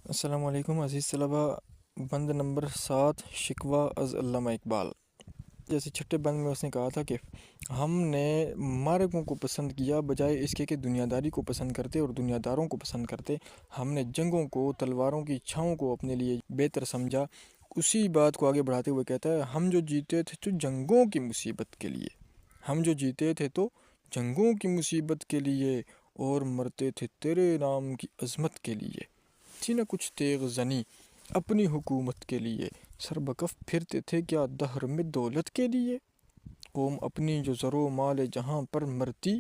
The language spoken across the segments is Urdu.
السلام علیکم عزیز طلبہ، بند نمبر 7 شکوہ از علامہ اقبال۔ جیسے چھٹے بند میں اس نے کہا تھا کہ ہم نے مارگوں کو پسند کیا بجائے اس کے کہ دنیا داری کو پسند کرتے اور دنیا داروں کو پسند کرتے۔ ہم نے جنگوں کو، تلواروں کی چھاؤں کو اپنے لیے بہتر سمجھا۔ اسی بات کو آگے بڑھاتے ہوئے کہتا ہے، ہم جو جیتے تھے تو جنگوں کی مصیبت کے لیے، ہم جو جیتے تھے تو جنگوں کی مصیبت کے لیے، اور مرتے تھے تیرے نام کی عظمت کے لیے۔ تھی نہ کچھ تیغ زنی اپنی حکومت کے لیے، سر بکف پھرتے تھے کیا دہر میں دولت کے لیے۔ قوم اپنی جو زر و مال جہاں پر مرتی،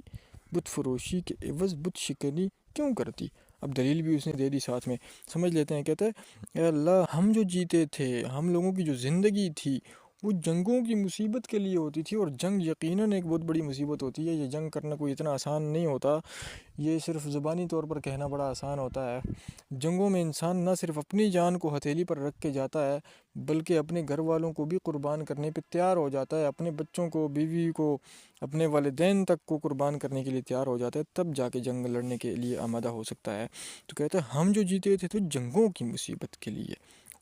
بت فروشی کے عوض بت شکنی کیوں کرتی۔ اب دلیل بھی اس نے دے دی ساتھ میں، سمجھ لیتے ہیں۔ کہتا ہے، اے اللہ، ہم جو جیتے تھے، ہم لوگوں کی جو زندگی تھی وہ جنگوں کی مصیبت کے لیے ہوتی تھی، اور جنگ یقیناً ایک بہت بڑی مصیبت ہوتی ہے۔ یہ جنگ کرنا کوئی اتنا آسان نہیں ہوتا، یہ صرف زبانی طور پر کہنا بڑا آسان ہوتا ہے۔ جنگوں میں انسان نہ صرف اپنی جان کو ہتھیلی پر رکھ کے جاتا ہے، بلکہ اپنے گھر والوں کو بھی قربان کرنے پہ تیار ہو جاتا ہے، اپنے بچوں کو، بیوی کو، اپنے والدین تک کو قربان کرنے کے لیے تیار ہو جاتا ہے، تب جا کے جنگ لڑنے کے لیے آمادہ ہو سکتا ہے۔ تو کہتا ہے، ہم جو جیتے تھے تو جنگوں کی مصیبت کے لیے،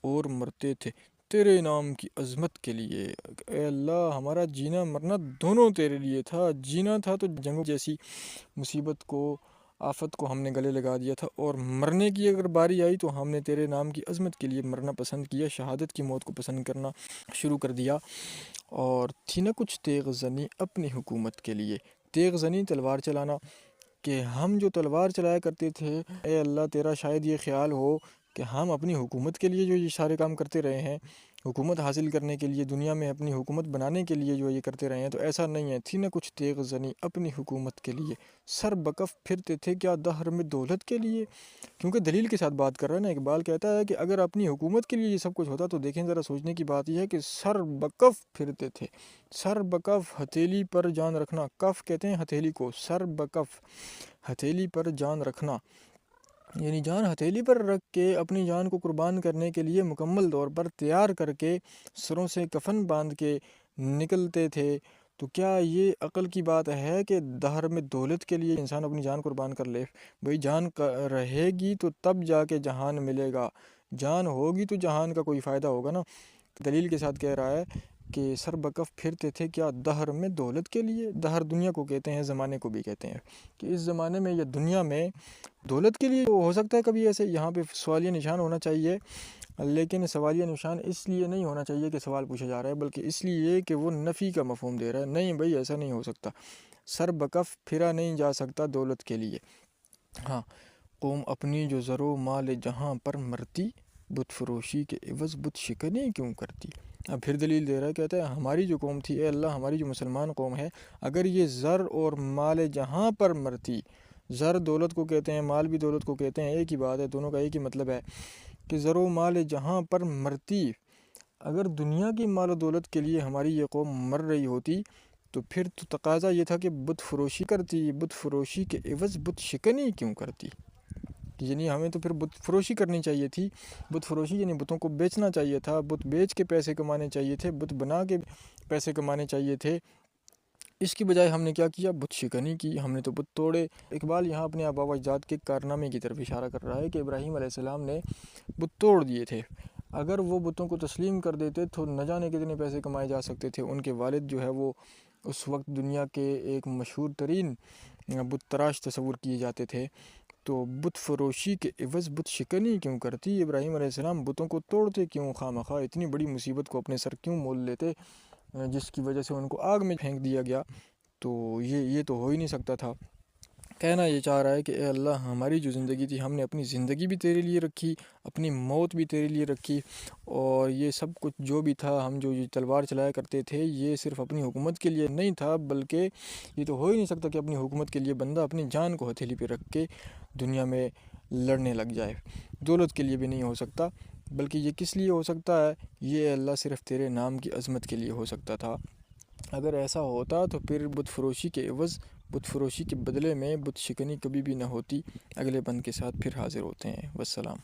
اور مرتے تھے تیرے نام کی عظمت کے لیے۔ اے اللہ، ہمارا جینا مرنا دونوں تیرے لیے تھا۔ جینا تھا تو جنگوں جیسی مصیبت کو، آفت کو ہم نے گلے لگا دیا تھا، اور مرنے کی اگر باری آئی تو ہم نے تیرے نام کی عظمت کے لیے مرنا پسند کیا، شہادت کی موت کو پسند کرنا شروع کر دیا۔ اور تھی نہ کچھ تیغ زنی اپنی حکومت کے لیے، تیغ زنی تلوار چلانا، کہ ہم جو تلوار چلایا کرتے تھے، اے اللہ تیرا شاید یہ خیال ہو کہ ہم اپنی حکومت کے لیے جو یہ سارے کام کرتے رہے ہیں، حکومت حاصل کرنے کے لیے، دنیا میں اپنی حکومت بنانے کے لیے جو یہ کرتے رہے ہیں، تو ایسا نہیں ہے۔ تھی نہ کچھ تیغ زنی اپنی حکومت کے لیے، سر بکف پھرتے تھے کیا دہر میں دولت کے لیے۔ کیونکہ دلیل کے ساتھ بات کر رہا ہے نا، اقبال کہتا ہے کہ اگر اپنی حکومت کے لیے یہ سب کچھ ہوتا تو دیکھیں ذرا، سوچنے کی بات یہ ہے کہ سر بکف پھرتے تھے۔ سر بکف، ہتھیلی پر جان رکھنا، کف کہتے ہیں ہتھیلی کو، سر بکف ہتھیلی پر جان رکھنا، یعنی جان ہتھیلی پر رکھ کے اپنی جان کو قربان کرنے کے لیے مکمل طور پر تیار کر کے، سروں سے کفن باندھ کے نکلتے تھے۔ تو کیا یہ عقل کی بات ہے کہ دہر میں دولت کے لیے انسان اپنی جان قربان کر لے؟ بھئی جان رہے گی تو تب جا کے جہان ملے گا، جان ہوگی تو جہان کا کوئی فائدہ ہوگا نا۔ دلیل کے ساتھ کہہ رہا ہے کہ سر بکف پھرتے تھے کیا دہر میں دولت کے لیے۔ دہر دنیا کو کہتے ہیں، زمانے کو بھی کہتے ہیں، کہ اس زمانے میں یا دنیا میں دولت کے لیے ہو سکتا ہے کبھی ایسے۔ یہاں پہ سوالیہ نشان ہونا چاہیے، لیکن سوالیہ نشان اس لیے نہیں ہونا چاہیے کہ سوال پوچھا جا رہا ہے، بلکہ اس لیے کہ وہ نفی کا مفہوم دے رہا ہے۔ نہیں بھائی، ایسا نہیں ہو سکتا، سر بکف پھرا نہیں جا سکتا دولت کے لیے۔ ہاں، قوم اپنی جو زر و مال جہاں پر مرتی، بت فروشی کے عوض بت شکنی کیوں کرتی۔ اب پھر دلیل دے رہا ہے، کہتا ہے ہماری جو قوم تھی، اے اللہ ہماری جو مسلمان قوم ہے، اگر یہ زر اور مال جہاں پر مرتی، زر دولت کو کہتے ہیں، مال بھی دولت کو کہتے ہیں، ایک ہی بات ہے، دونوں کا ایک ہی مطلب ہے، کہ زر و مال جہاں پر مرتی، اگر دنیا کی مال و دولت کے لیے ہماری یہ قوم مر رہی ہوتی تو پھر تو تقاضا یہ تھا کہ بت فروشی کرتی، بت فروشی کے عوض بت شکنی کیوں کرتی۔ یعنی ہمیں تو پھر بت فروشی کرنی چاہیے تھی، بت فروشی یعنی بتوں کو بیچنا چاہیے تھا، بت بیچ کے پیسے کمانے چاہیے تھے، بت بنا کے پیسے کمانے چاہیے تھے۔ اس کی بجائے ہم نے کیا کیا؟ بت شکنی کی، ہم نے تو بت توڑے۔ اقبال یہاں اپنے آباء و اجداد کے کارنامے کی طرف اشارہ کر رہا ہے کہ ابراہیم علیہ السلام نے بت توڑ دیے تھے۔ اگر وہ بتوں کو تسلیم کر دیتے تو نہ جانے کتنے پیسے کمائے جا سکتے تھے۔ ان کے والد جو ہے وہ اس وقت دنیا کے ایک مشہور ترین بت تراش تصور کیے جاتے تھے۔ تو بت فروشی کے عوض بت شکنی کیوں کرتی؟ ابراہیم علیہ السلام بتوں کو توڑتے کیوں؟ خواہ مخواہ اتنی بڑی مصیبت کو اپنے سر کیوں مول لیتے، جس کی وجہ سے ان کو آگ میں پھینک دیا گیا؟ تو یہ تو ہو ہی نہیں سکتا تھا۔ کہنا یہ چاہ رہا ہے کہ اے اللہ، ہماری جو زندگی تھی، ہم نے اپنی زندگی بھی تیرے لیے رکھی، اپنی موت بھی تیرے لیے رکھی، اور یہ سب کچھ جو بھی تھا، ہم جو یہ تلوار چلایا کرتے تھے، یہ صرف اپنی حکومت کے لیے نہیں تھا، بلکہ یہ تو ہو ہی نہیں سکتا کہ اپنی حکومت کے لیے بندہ اپنی جان کو ہتھیلی پہ رکھ کے دنیا میں لڑنے لگ جائے۔ دولت کے لیے بھی نہیں ہو سکتا، بلکہ یہ کس لیے ہو سکتا ہے؟ یہ اللہ صرف تیرے نام کی عظمت کے لیے ہو سکتا تھا۔ اگر ایسا ہوتا تو پھر بت فروشی کے عوض، بت فروشی کے بدلے میں بت شکنی کبھی بھی نہ ہوتی۔ اگلے بند کے ساتھ پھر حاضر ہوتے ہیں۔ والسلام۔